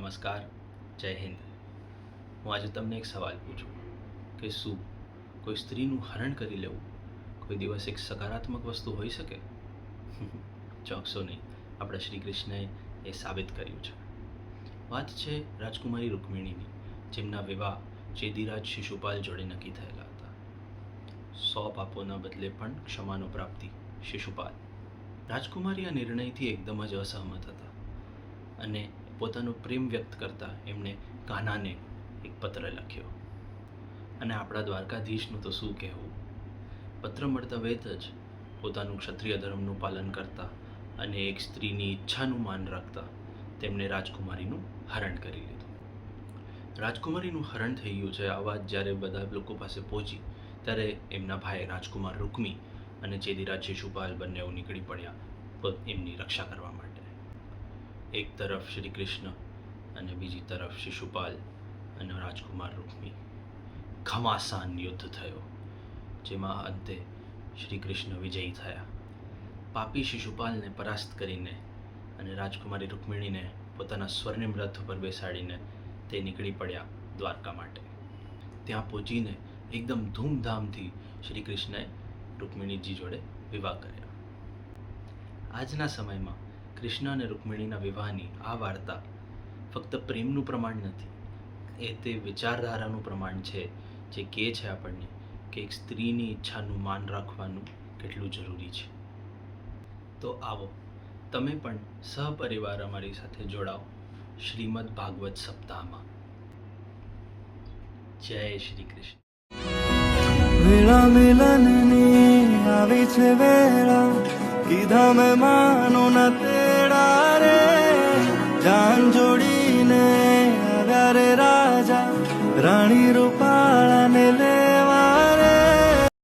નમસ્કાર, જય હિન્દ. હું આજે તમને એક સવાલ પૂછું કે શું કોઈ સ્ત્રીનું હરણ કરી લેવું કોઈ દિવસ એક સકારાત્મક વસ્તુ હોઈ શકે? ચોકસો નહીં, આપણા શ્રી કૃષ્ણએ એ સાબિત કર્યું છે. વાત છે રાજકુમારી રૂકમિણીની, જેમના વિવાહ ચેદીરાજ શિશુપાલ જોડે નક્કી થયેલા હતા. 100 પાપોના બદલે પણ ક્ષમાનો પ્રાપ્તિ શિશુપાલ. રાજકુમારી આ નિર્ણયથી એકદમ જ અસહમત હતા અને પોતાનો પ્રેમ વ્યક્ત કરતા એમણે કાન્હાને એક પત્ર લખ્યો. અને આપણા દ્વારકાધીશનું તો શું કહેવું. પત્ર મળતા વેત જ પોતાનું ક્ષત્રિય ધર્મનું પાલન કરતા અને એક સ્ત્રીની ઈચ્છાનું માન રાખતા તેમણે રાજકુમારીનું હરણ કરી લીધું. રાજકુમારીનું હરણ થઈ ગયું છે આ વાત જ્યારે બધા લોકો પાસે પહોંચી ત્યારે એમના ભાઈ રાજકુમાર રૂકમી અને ચેદીરાજ શિશુપાલ બંનેઓ નીકળી પડ્યા એમની રક્ષા કરવા માટે. એક તરફ શ્રી કૃષ્ણ અને બીજી તરફ શિશુપાલ અને રાજકુમાર રૂકમી. ઘમાસાન યુદ્ધ થયો, જેમાં અંતે શ્રી કૃષ્ણ વિજયી થયા. પાપી શિશુપાલને પરાસ્ત કરીને અને રાજકુમારી રૂકમિણીને પોતાના સ્વર્ણિમ રથ ઉપર બેસાડીને તે નીકળી પડ્યા દ્વારકા માટે. ત્યાં પહોંચીને એકદમ ધૂમધામથી શ્રી કૃષ્ણએ રૂકમિણીજી જોડે વિવાહ કર્યા. આજના સમયમાં કૃષ્ણ અને રૂકમિણીના વિવાહની આ વાર્તા ફક્ત પ્રેમનું પ્રમાણ નથી, એ તે વિચારધારાનું પ્રમાણ છે જે કહે છે આપણને કે એક સ્ત્રીની ઈચ્છાનું માન રાખવાનું કેટલું જરૂરી છે. તો આવો તમે પણ સહપરિવાર અમારી સાથે જોડાઓ શ્રીમદ ભાગવત સપ્તાહમાં. જય શ્રી કૃષ્ણ. વેળા મિલનની આવી છે વેળા, કીધા મેં માનો ના તેડા રે. જાન જોડીને આવ્યા રે રાજા, રાણી રૂપાળાને લે